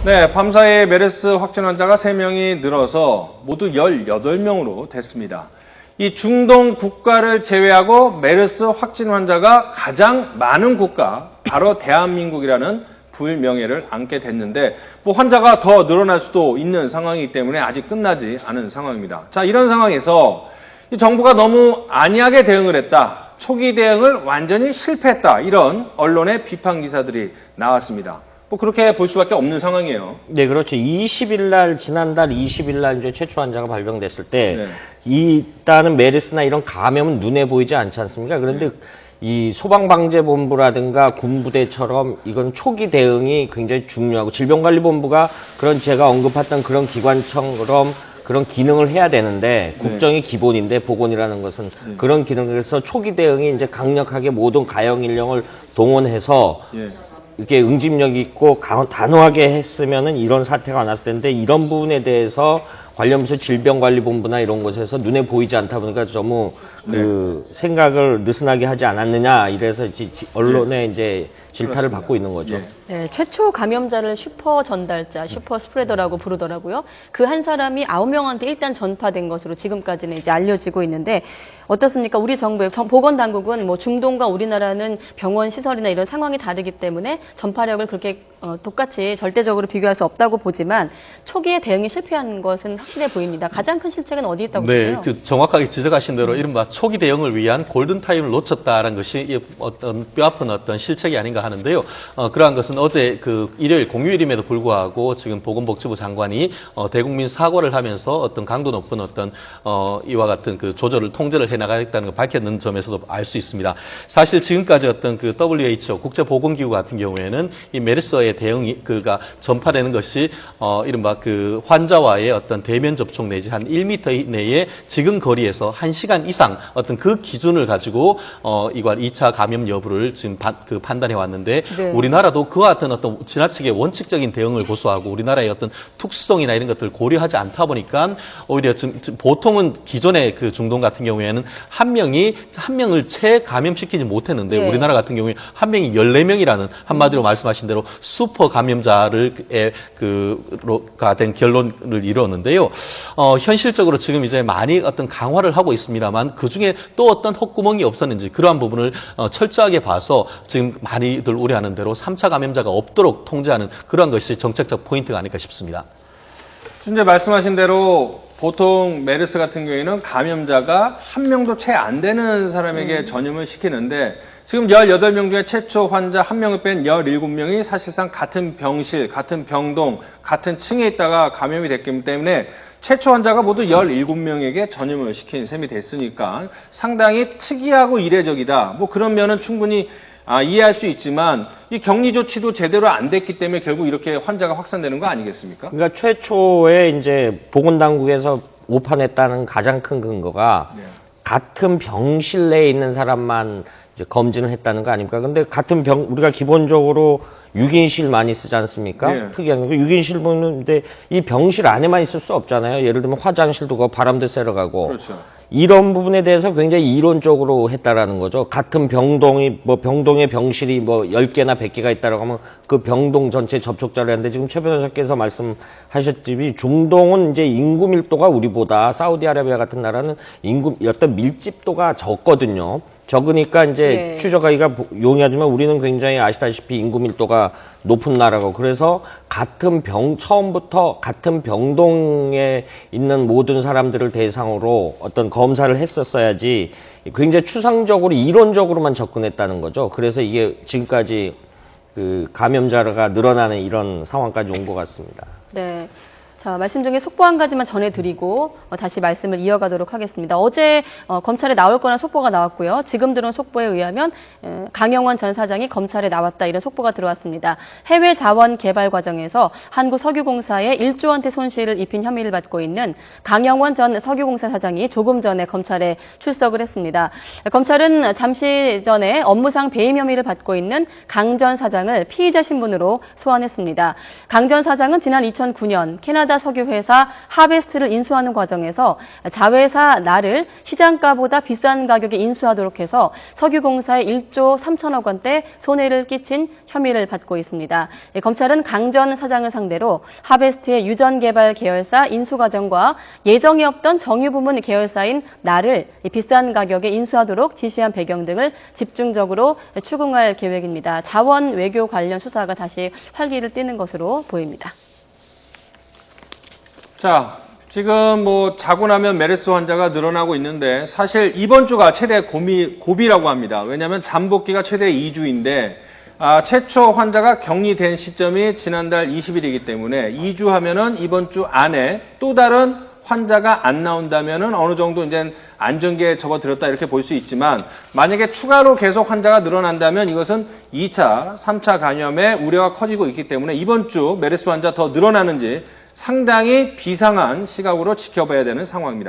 네, 밤사이에 메르스 확진 환자가 3명이 늘어서 모두 18명으로 됐습니다. 이 중동 국가를 제외하고 메르스 확진 환자가 가장 많은 국가, 바로 대한민국이라는 불명예를 안게 됐는데 환자가 더 늘어날 수도 있는 상황이기 때문에 아직 끝나지 않은 상황입니다. 자, 이런 상황에서 이 정부가 너무 안이하게 대응을 했다. 초기 대응을 완전히 실패했다. 이런 언론의 비판 기사들이 나왔습니다. 그렇게 볼 수밖에 없는 상황이에요. 네, 그렇죠. 지난달 20일 날 이제 최초 환자가 발병됐을 때, 일단은 메르스나 이런 감염은 눈에 보이지 않지 않습니까? 그런데 이 소방방재본부라든가 군부대처럼 이건 초기 대응이 굉장히 중요하고, 질병관리본부가 그런 제가 언급했던 그런 기관처럼 그런 기능을 해야 되는데, 국정이 기본인데 보건이라는 것은 그런 기능에서 초기 대응이 이제 강력하게 모든 가용 인력을 동원해서 이렇게 응집력 있고 단호하게 했으면은 이런 사태가 안 났을 텐데, 이런 부분에 대해서 관련해서 질병관리본부나 이런 곳에서 눈에 보이지 않다 보니까 너무 그 생각을 느슨하게 하지 않았느냐, 이래서 언론에 이제 질타를 받고 있는 거죠. 네, 최초 감염자를 슈퍼 전달자, 슈퍼 스프레더라고 부르더라고요. 그 한 사람이 9명한테 일단 전파된 것으로 지금까지는 이제 알려지고 있는데, 어떻습니까? 우리 정부의 보건당국은 중동과 우리나라는 병원 시설이나 이런 상황이 다르기 때문에 전파력을 그렇게 똑같이 절대적으로 비교할 수 없다고 보지만 초기에 대응이 실패한 것은 확실해 보입니다. 가장 큰 실책은 어디 있다고 보세요? 네, 정확하게 지적하신 대로 이른바 초기 대응을 위한 골든타임을 놓쳤다라는 것이 어떤 뼈아픈 어떤 실책이 아닌가 하는데요. 그러한 것은 어제 일요일 공휴일임에도 불구하고 지금 보건복지부 장관이 대국민 사과를 하면서 어떤 강도 높은 어떤 이와 같은 조절을 통제를 해나가겠다는 걸 밝혔는 점에서도 알 수 있습니다. 사실 지금까지 어떤 WHO 국제보건기구 같은 경우에는 이 메르스의 대응이 전파되는 것이 이른바 환자와의 어떤 대면 접촉 내지 한 1m 내에 지금 거리에서 1시간 이상 어떤 그 기준을 가지고 이걸 2차 감염 여부를 지금 판단해 왔는데, 우리나라도 그와 같은 어떤 지나치게 원칙적인 대응을 고수하고 우리나라의 어떤 특수성이나 이런 것들을 고려하지 않다 보니까 오히려 보통은 기존의 중동 같은 경우에는 한 명을 채 감염시키지 못했는데, 우리나라 같은 경우에 한 명이 14명이라는 한마디로 말씀하신 대로 슈퍼 감염자를 된 결론을 이루었는데요. 현실적으로 지금 이제 많이 어떤 강화를 하고 있습니다만, 그 중에 또 어떤 헛구멍이 없었는지 그러한 부분을 철저하게 봐서 지금 많이들 우려하는 대로 3차 감염자가 없도록 통제하는 그러한 것이 정책적 포인트가 아닐까 싶습니다. 이제 말씀하신 대로 보통 메르스 같은 경우에는 감염자가 한 명도 채 안 되는 사람에게 전염을 시키는데, 지금 18명 중에 최초 환자 1명을 뺀 17명이 사실상 같은 병실, 같은 병동, 같은 층에 있다가 감염이 됐기 때문에 최초 환자가 모두 17명에게 전염을 시킨 셈이 됐으니까 상당히 특이하고 이례적이다. 그런 면은 충분히 이해할 수 있지만, 이 격리 조치도 제대로 안 됐기 때문에 결국 이렇게 환자가 확산되는 거 아니겠습니까? 그러니까 최초에 이제 보건당국에서 오판했다는 가장 큰 근거가 같은 병실 내에 있는 사람만 이제 검진을 했다는 거 아닙니까? 근데 우리가 기본적으로 6인실 많이 쓰지 않습니까? 특이한 거. 6인실 보는데 이 병실 안에만 있을 수 없잖아요. 예를 들면 화장실도 바람도 쐬러 가고. 그렇죠. 이런 부분에 대해서 굉장히 이론적으로 했다라는 거죠. 같은 병동에 병실이 10개나 100개가 있다라고 하면 그 병동 전체 접촉자를 했는데, 지금 최 변호사께서 말씀하셨듯이 중동은 이제 인구 밀도가 우리보다, 사우디아라비아 같은 나라는 어떤 밀집도가 적거든요. 적으니까 이제 추적하기가 용이하지만, 우리는 굉장히 아시다시피 인구 밀도가 높은 나라고, 그래서 처음부터 같은 병동에 있는 모든 사람들을 대상으로 어떤 검사를 했었어야지, 굉장히 추상적으로 이론적으로만 접근했다는 거죠. 그래서 이게 지금까지 감염자가 늘어나는 이런 상황까지 온 것 같습니다. 네. 자, 말씀 중에 속보 한 가지만 전해드리고 다시 말씀을 이어가도록 하겠습니다. 어제 검찰에 나올 거란 속보가 나왔고요. 지금 들어온 속보에 의하면 강영원 전 사장이 검찰에 나왔다, 이런 속보가 들어왔습니다. 해외 자원 개발 과정에서 한국석유공사에 1조 원대 손실을 입힌 혐의를 받고 있는 강영원 전 석유공사 사장이 조금 전에 검찰에 출석을 했습니다. 검찰은 잠시 전에 업무상 배임 혐의를 받고 있는 강 전 사장을 피의자 신분으로 소환했습니다. 강 전 사장은 지난 2009년 캐나다 캐나다 석유회사 하베스트를 인수하는 과정에서 자회사 나를 시장가보다 비싼 가격에 인수하도록 해서 석유공사에 1조 3천억 원대 손해를 끼친 혐의를 받고 있습니다. 검찰은 강 전 사장을 상대로 하베스트의 유전개발 계열사 인수 과정과 예정이 없던 정유부문 계열사인 나를 비싼 가격에 인수하도록 지시한 배경 등을 집중적으로 추궁할 계획입니다. 자원 외교 관련 수사가 다시 활기를 띠는 것으로 보입니다. 자, 지금 뭐 자고 나면 메르스 환자가 늘어나고 있는데 사실 이번 주가 최대 고비라고 합니다. 왜냐하면 잠복기가 최대 2주인데 최초 환자가 격리된 시점이 지난달 20일이기 때문에 2주 하면은 이번 주 안에 또 다른 환자가 안 나온다면은 어느 정도 이제 안정기에 접어들었다 이렇게 볼 수 있지만 만약에 추가로 계속 환자가 늘어난다면 이것은 2차, 3차 감염의 우려가 커지고 있기 때문에 이번 주 메르스 환자 더 늘어나는지 상당히 비상한 시각으로 지켜봐야 되는 상황입니다.